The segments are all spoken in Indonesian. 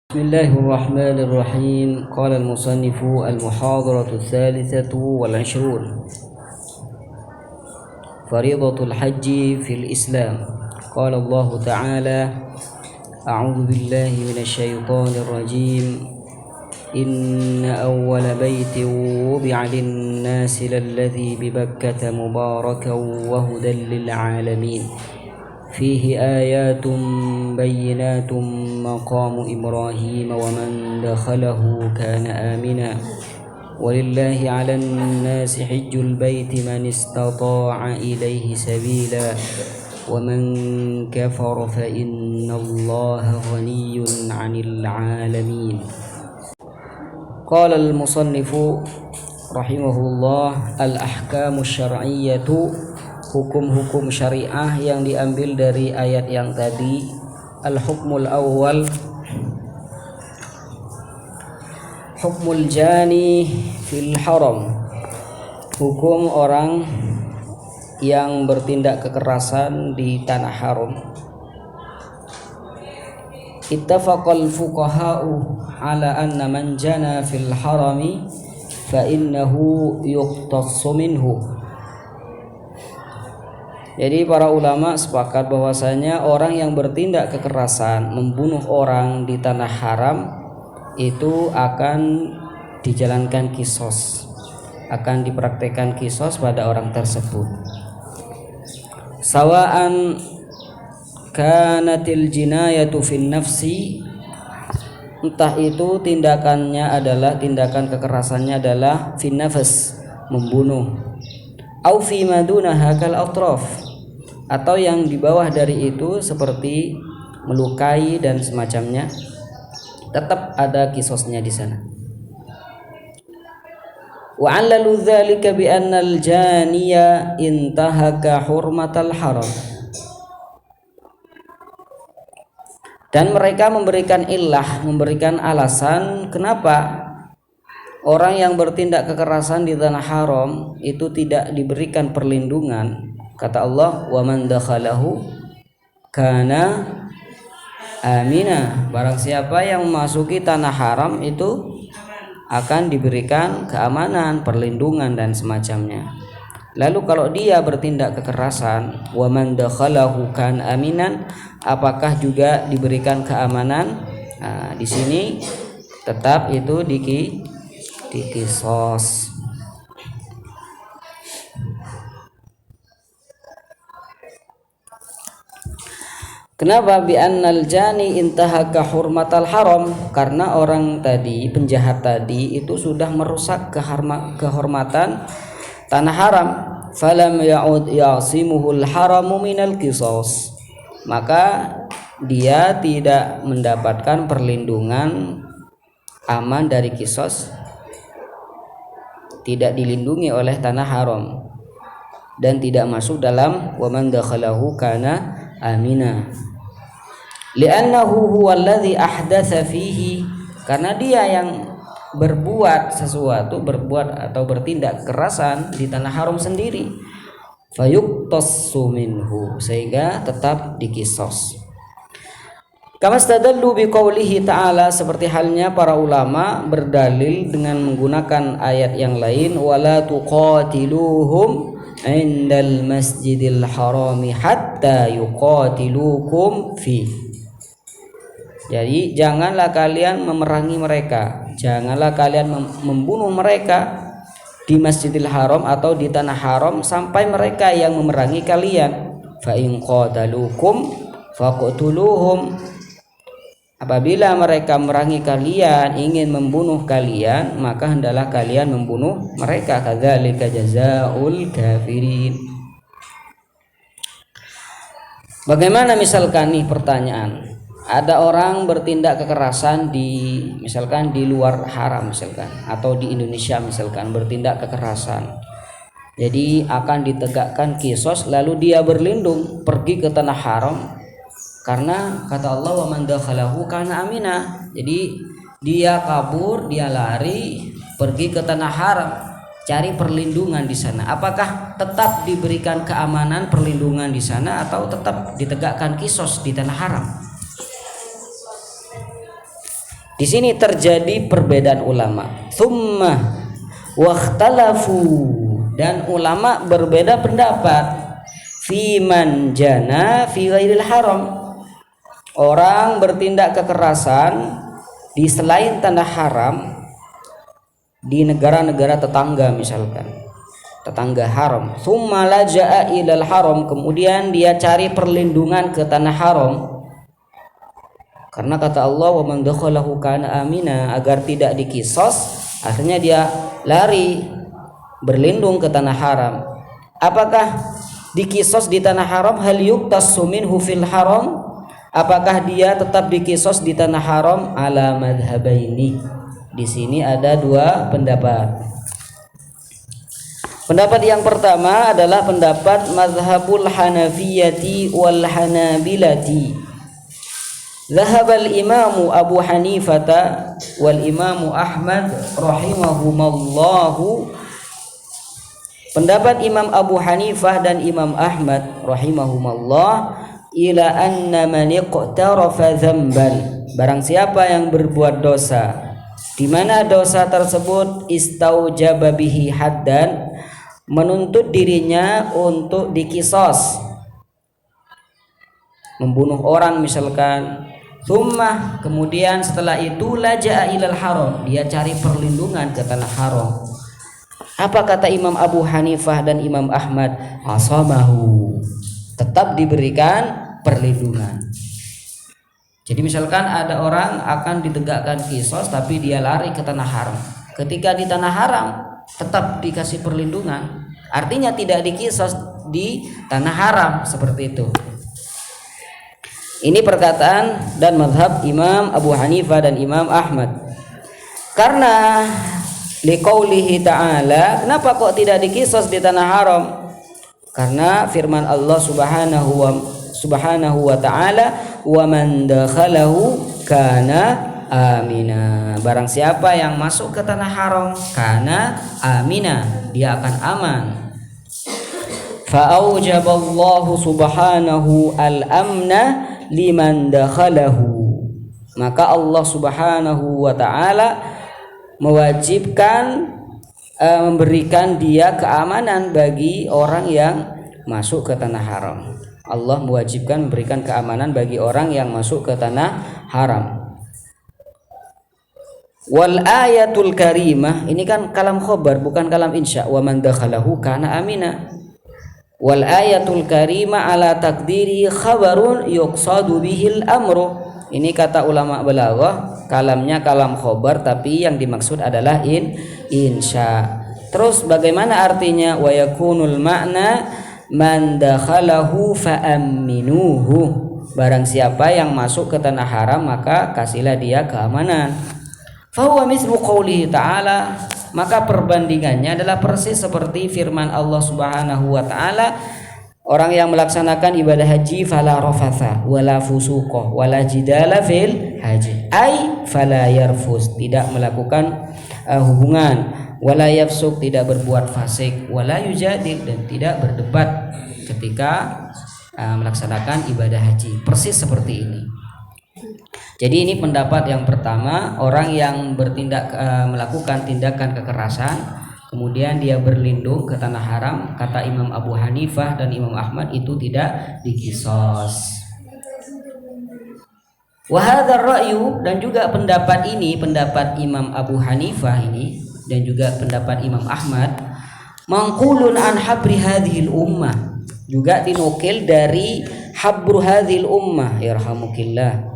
بسم الله الرحمن الرحيم. قال المصنف: المحاضرة الثالثة والعشرون، فريضة الحج في الإسلام. قال الله تعالى: أعوذ بالله من الشيطان الرجيم. إن أول بيت وضع للناس للذي ببكة مباركا وهدى للعالمين فيه آيات بينات مقام إبراهيم ومن دخله كان آمنا ولله على الناس حج البيت من استطاع إليه سبيلا ومن كفر فإن الله غني عن العالمين. قال المصنف رحمه الله: الأحكام الشرعية، hukum-hukum syariah yang diambil dari ayat yang tadi. Al-hukmul awal, hukmul jani fil haram, hukum orang yang bertindak kekerasan di tanah haram. Ittafaqal fuqaha'u ala anna man jana fil harami fa innahu yuqtassu minhu. Jadi para ulama sepakat bahwasanya orang yang bertindak kekerasan, membunuh orang di tanah haram itu akan dijalankan kisos, akan dipraktekkan kisos pada orang tersebut. Sawa'an kanatil jinayatu fin nafsi, entah itu tindakannya adalah, tindakan kekerasannya adalah fin nafs, membunuh, au fi madunaha kal atraf, atau yang di bawah dari itu seperti melukai dan semacamnya, tetap ada kisosnya di sana. Wa 'allalu dzalika bi anna al-janiya intahaka hurmatal haram. Dan mereka memberikan illah, memberikan alasan kenapa orang yang bertindak kekerasan di tanah haram itu tidak diberikan perlindungan. Kata Allah, wa man dakhalahu kana amina, barang siapa yang memasuki tanah haram itu akan diberikan keamanan, perlindungan dan semacamnya. Lalu kalau dia bertindak kekerasan, wa man dakhalahu kana aminan, apakah juga diberikan keamanan? Nah, di sini tetap itu dikisos. Kenapa? Bi annal jani intahaka hurmatal haram, karena orang tadi, penjahat tadi itu sudah merusak kehormatan tanah haram. Falam ya'ud ya'simuhul haramu minal qisas, maka dia tidak mendapatkan perlindungan, aman dari kisos, tidak dilindungi oleh tanah haram dan tidak masuk dalam wa man dakhalahu kana amina. Li'annahu huwallazi ahdatsa fihi, karena dia yang berbuat sesuatu, berbuat atau bertindak kekerasan di tanah haram sendiri. Fayuqtassu minhu, sehingga tetap dikisos. Kama stadallu biqaulihi ta'ala, seperti halnya para ulama berdalil dengan menggunakan ayat yang lain, wala tuqatiluhum indal masjidil harami hatta yuqatilukum fi. Jadi janganlah kalian memerangi mereka, janganlah kalian membunuh mereka di Masjidil Haram atau di tanah haram sampai mereka yang memerangi kalian. Fa in qataluukum faqtuluhum, apabila mereka memerangi kalian, ingin membunuh kalian, maka hendaklah kalian membunuh mereka. Kadzalika jazaa'ul kafirin. Bagaimana misalkan nih pertanyaan, ada orang bertindak kekerasan misalkan di luar haram misalkan, atau di Indonesia misalkan bertindak kekerasan. Jadi akan ditegakkan kisos, lalu dia berlindung pergi ke tanah haram karena kata Allah, wa man dakhalahu kana amina. Jadi dia kabur, dia lari pergi ke tanah haram, cari perlindungan di sana. Apakah tetap diberikan keamanan, perlindungan di sana, atau tetap ditegakkan kisos di tanah haram? Di sini terjadi perbedaan ulama. Tsumma wakhtalafu, dan ulama berbeda pendapat fi man jana fi ghairil haram. Orang bertindak kekerasan di selain tanah haram, di negara-negara tetangga misalkan, tetangga haram. Tsumma laja'a ilal haram, kemudian dia cari perlindungan ke tanah haram. Karena kata Allah, wa man dakhalahu kana amina, agar tidak dikisos, akhirnya dia lari berlindung ke tanah haram. Apakah dikisos di tanah haram? Hal yuqtasu minhu fil haram? Apakah dia tetap dikisos di tanah haram? Ala madhhabaini. Di sini ada dua pendapat. Pendapat yang pertama adalah pendapat mazhabul Hanafiyati wal Hanabilati. Zahabal imamu Abu Hanifata wal imamu Ahmad rahimahumallahu. Pendapat Imam Abu Hanifah dan Imam Ahmad rahimahumallah, ila anna man iqtarafa dzamban, barang siapa yang berbuat dosa di mana dosa tersebut istaujaba bihi haddan, menuntut dirinya untuk dikisos, membunuh orang misalkan. Tsumma, kemudian setelah itu laja'a ilal haram, dia cari perlindungan ke tanah haram. Apa kata Imam Abu Hanifah dan Imam Ahmad? Asamahu, tetap diberikan perlindungan. Jadi misalkan ada orang akan ditegakkan kisos tapi dia lari ke tanah haram. Ketika di tanah haram tetap dikasih perlindungan, artinya tidak dikisos di tanah haram, seperti itu. Ini perkataan dan mazhab Imam Abu Hanifah dan Imam Ahmad. Karena liqaulihi ta'ala, kenapa kok tidak dikisos di tanah haram? Karena firman Allah subhanahu wa ta'ala, wa man dakhalahu kana amina, barang siapa yang masuk ke tanah haram kana amina, dia akan aman. Fa'aujaballahu subhanahu al-amna liman dakhalahu, maka Allah subhanahu wa ta'ala mewajibkan memberikan dia keamanan bagi orang yang masuk ke tanah haram. Allah mewajibkan memberikan keamanan bagi orang yang masuk ke tanah haram. Wal ayatul karimah, ini kan kalam khobar bukan kalam insya. Wa man dakhalahu kana amina. Wal ayatul karimah ala takdiri khabarun yuqsadu bihil amru. Ini kata ulama balaghah, kalamnya kalam khobar tapi yang dimaksud adalah insya. Terus bagaimana artinya? Wa yakunul makna man dakhalahu fa'amminuhu, barang siapa yang masuk ke tanah haram maka kasihlah dia keamanan. Fahuwa mislu qoulihi ta'ala, maka perbandingannya adalah persis seperti firman Allah subhanahu wa ta'ala, orang yang melaksanakan ibadah haji fala rafatha wala fusuqa wala jidala fil haji, ai fala yarfus, tidak melakukan hubungan, wala yafsuk, tidak berbuat fasik, wala yujadil, dan tidak berdebat ketika melaksanakan ibadah haji. Persis seperti ini. Jadi ini pendapat yang pertama, orang yang bertindak melakukan tindakan kekerasan kemudian dia berlindung ke tanah haram, kata Imam Abu Hanifah dan Imam Ahmad itu tidak dikisos. Wa hadzal ra'yu, dan juga pendapat ini, pendapat Imam Abu Hanifah ini dan juga pendapat Imam Ahmad, mangqulun an habri hadhil ummah, juga dinukil dari habru hadhil ummah yarhamukillah,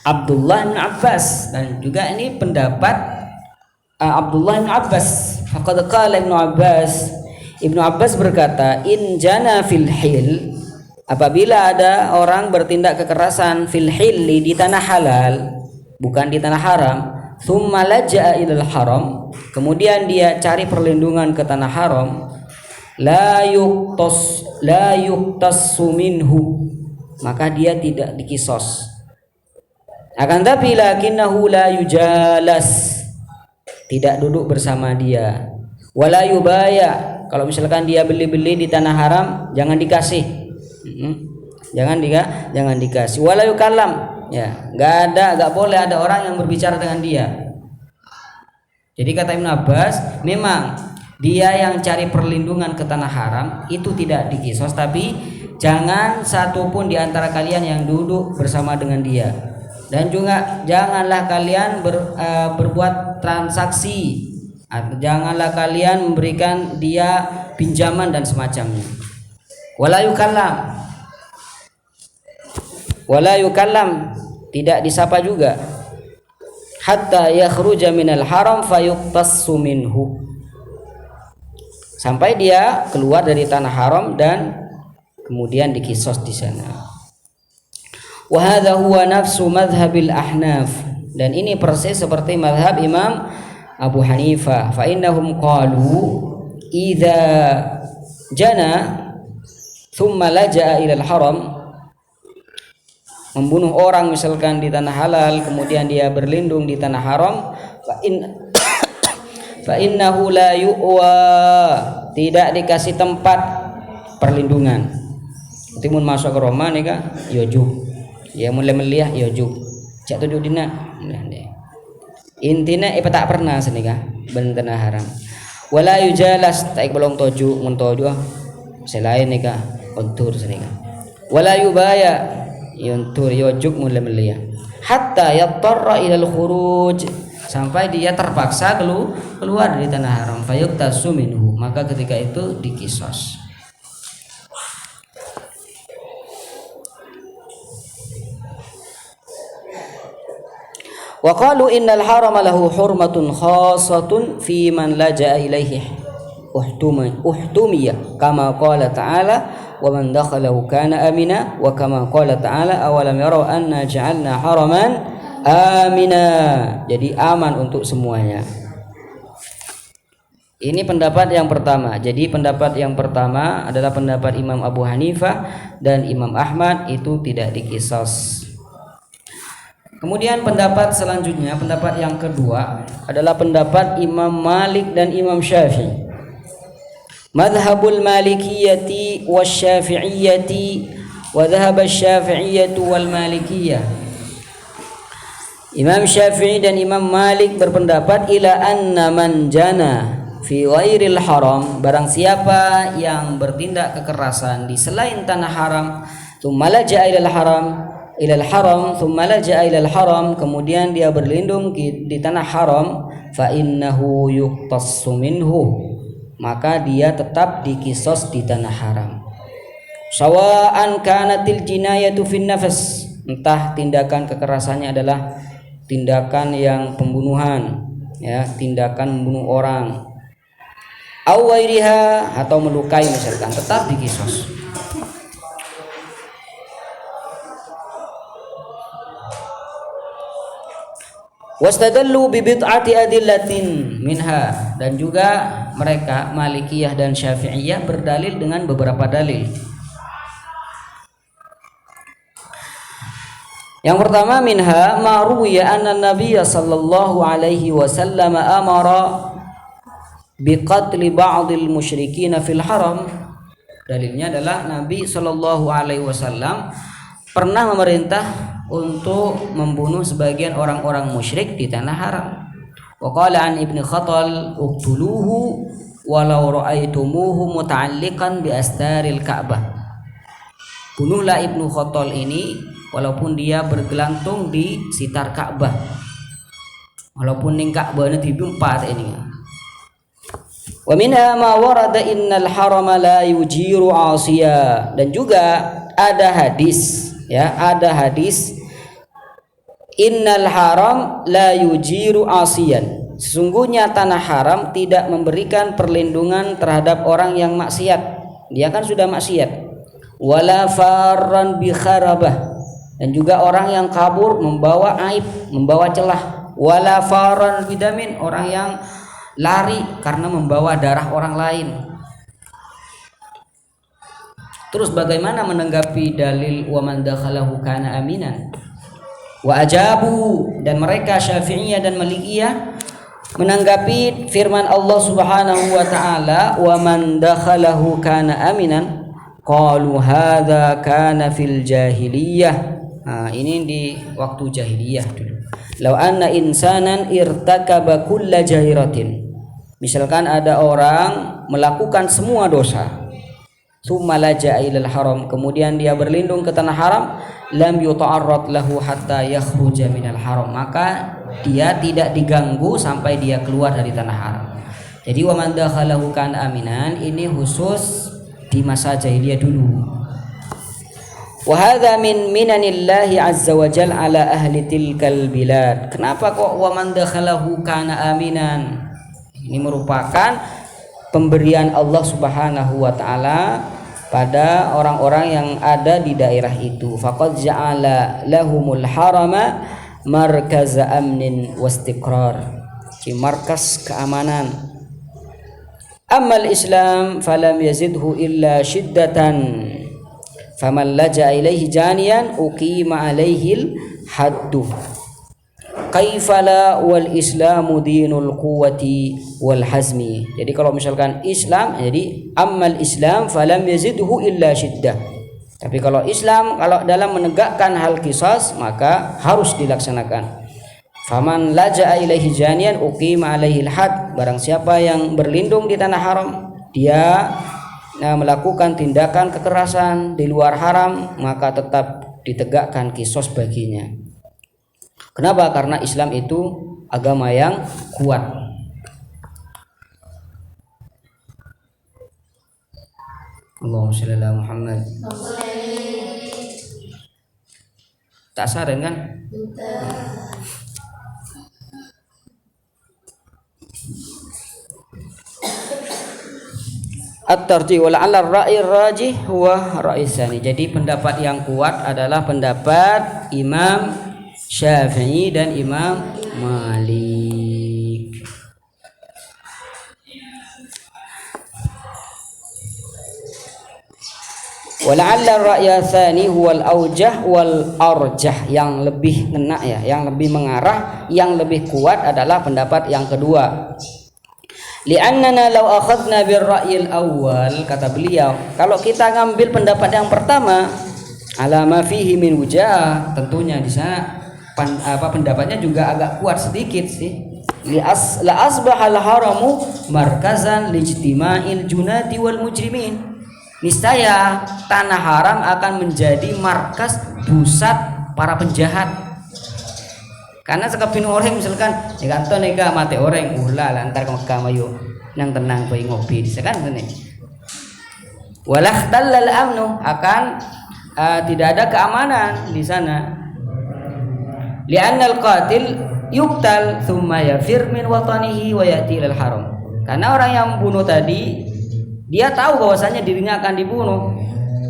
Abdullah bin Abbas, dan juga ini pendapat Abdullah bin Abbas. Faqad qala Ibnu Abbas berkata, in jana fil hil, apabila ada orang bertindak kekerasan fil hilli, di tanah halal bukan di tanah haram, thumma laja'a ilal haram, kemudian dia cari perlindungan ke tanah haram, la yuqtassu minhu, maka dia tidak dikisos. Akan tapi lakinnahu la yujalas, tidak duduk bersama dia, wala yubaya, kalau misalkan dia beli-beli di tanah haram jangan dikasih, jangan dikasih, wala yukallam, Ya, nggak boleh ada orang yang berbicara dengan dia. Jadi kata Ibn Abbas, memang dia yang cari perlindungan ke tanah haram itu tidak dikisos, tapi jangan satupun di antara kalian yang duduk bersama dengan dia. Dan juga janganlah kalian berbuat transaksi, janganlah kalian memberikan dia pinjaman dan semacamnya. Wala yukallam, tidak disapa juga. Hatta yakhruja minal haram fayuqtassu minhu, sampai dia keluar dari tanah haram dan kemudian dikisos di sana. Wa hadza huwa nafsu madhhabil ahnaf, dan ini persis seperti madhab Imam Abu Hanifah. Fa innahum qalu idza jana thumma laja'a ilal haram, membunuh orang misalkan di tanah halal kemudian dia berlindung di tanah haram, fa innahu la yu'wa, tidak dikasih tempat perlindungan. Timun masuk ke Roma nih kak, yojuk ya mulai meliah yojuk cak tujuh dina intinya tak pernah sini kak ben tanah haram. Wala yujalas, tak belum toju mentoju selain nih kak kontur sini kak. Wala yubaya, yuntur yojuk mulai melihat hatta yattarra ilal khuruj, sampai dia terpaksa keluar dari tanah haram. Fayuqtasu minhu, maka ketika itu dikisos. Wa qalu innal harama lahu hurmatun khassatun fi man laja'a ilaihi uhtumiya kama qala ta'ala wa man dakhalahu kana amina, wa kama qala ta'ala awalam yarau anna ja'alna haraman amina. Jadi aman untuk semuanya. Ini pendapat yang pertama. Jadi pendapat yang pertama adalah pendapat Imam Abu Hanifah dan Imam Ahmad, itu tidak dikisos. Kemudian pendapat selanjutnya, pendapat yang kedua adalah pendapat Imam Malik dan Imam Syafi'i. Madhabul Malikiyati wasyafi'iyati wa dhahaba syafi'iyatu wal Malikiyah. Imam Syafi'i dan Imam Malik berpendapat ila anna man jana fi ghairil haram, barang siapa yang bertindak kekerasan di selain tanah haram, tsumma laja'a ilal haram tsumma laja'a ilal haram, kemudian dia berlindung di tanah haram, fa innahu yuqtassu minhu, maka dia tetap dikisos di tanah haram. Sawa'an kanatil jinayatu fin nafs, entah tindakan kekerasannya adalah tindakan yang pembunuhan, ya, tindakan membunuh orang, au wairiha, atau melukai misalkan, tetap dikisos. Wastadallu bi bid'ati adillatin minha, dan juga mereka Malikiyah dan Syafi'iyah berdalil dengan beberapa dalil. Yang pertama, minha ma ruwiya anna Nabiy sallallahu alaihi wasallam amara bi qatli ba'dil musyrikin fil haram. Dalilnya adalah Nabi sallallahu alaihi wasallam pernah memerintah untuk membunuh sebagian orang-orang musyrik di tanah haram. Wa qala an Ibnu Khattal uqtuluhu walau ra'aitumuhu muta'alliqan bi astaril Ka'bah. Bunuhlah Ibnu Khattal ini walaupun dia bergelantung di sitar Ka'bah. Walaupun ning Ka'bah itu diumpat ini. Wa minha ma warada innal harama la yujiru 'asiya, dan juga ada hadis, ya, ada hadis innal haram la yujiru asiyan, sesungguhnya tanah haram tidak memberikan perlindungan terhadap orang yang maksiat, dia kan sudah maksiat. Wala farran bi kharabah, dan juga orang yang kabur membawa aib, membawa celah. Wala farran bidamin, orang yang lari karena membawa darah orang lain. Terus bagaimana menanggapi dalil wa man dakhalahu kana aminan? Wa ajabu, dan mereka Syafi'iyah dan Malikiyah menanggapi firman Allah Subhanahu wa taala wa man dakhalahu kana aminan, qalu hadza kana fil jahiliyah Nah, ini di waktu jahiliyah dulu. Lau anna insanan irtakaba kulla jahiratin. Misalkan ada orang melakukan semua dosa. Tsumma laja'a ilal haram, kemudian dia berlindung ke tanah haram, lam yuta'arrad lahu hatta yakhruja minal haram, maka dia tidak diganggu sampai dia keluar dari tanah haram. Jadi wa man dakhalahu kana aminan, ini khusus di masa jahiliyah dulu. Wa hadza min minanillahi azza wa jalla ala ahli tilkal bilad. Kenapa kok wa man dakhalahu kana aminan? Ini merupakan pemberian Allah Subhanahu wa taala pada orang-orang yang ada di daerah itu. Faqad ja'ala lahumul harama markaza amnin wastiqrar. Markas keamanan. Ammal Islam falam yazidhu illa shiddatan, faman laja ilaihi janiyan uqima alaihil haddu. Kaifala wal Islamu dinul quwwati wal hazmi. Jadi kalau misalkan Islam, jadi ammal Islam falam yazidhu illa shiddah. Tapi kalau Islam, kalau dalam menegakkan hal qisas, maka harus dilaksanakan. Faman laja'a ilaihi janiyan uqima alaihil had. Barang siapa yang berlindung di tanah haram, dia melakukan tindakan kekerasan di luar haram, maka tetap ditegakkan qisas baginya. Kenapa? Karena Islam itu agama yang kuat. Allahumma shalli ala Muhammad. Tak saran kan? At-tarjih wal 'ala ar-ra'i rajih huwa ra'i tsani. Jadi pendapat yang kuat adalah pendapat Imam Syafi'i dan Imam Malik. Wal 'ala ar-ra'y tsani huwa al-aujah wal arjah, yang lebih ngena ya, yang lebih mengarah, yang lebih kuat adalah pendapat yang kedua. Li'annana law akhadna bir ra'yil awwal, kata beliau, kalau kita ngambil pendapat yang pertama, ala ma fihi min wujah, tentunya di sana pendapatnya juga agak kuat sedikit sih. La asbahal haramu markazan lijtima'il junati wal mujrimin. Niscaya tanah haram akan menjadi markas pusat para penjahat. Karena sekepin orang misalkan di kantor nega mati orang lantar ke Mekah mayu nang tenang koi ngopi di sana kan nih. Walah talal amnu, akan tidak ada keamanan di sana. Li'annal qatil yuqtal thumma yafir min watanihi wa ya'ti ilal haram. Karena orang yang membunuh tadi, dia tahu bahwasanya dirinya akan dibunuh.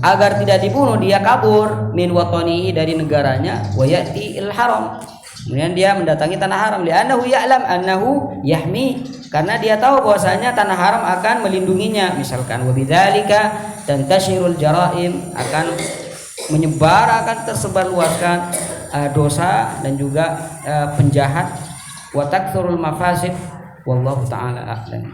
Agar tidak dibunuh, dia kabur min watanihi, dari negaranya, wa ya'ti ilal haram. Kemudian dia mendatangi tanah haram. Li'annahu ya'lam annahu yahmi, karena dia tahu bahwasanya tanah haram akan melindunginya. Misalkan wa bidzalika tantashirul jaraim, akan menyebar, akan tersebarluaskan dosa dan juga penjahat, wa takthurul mafasid, wallahu taala a'lam.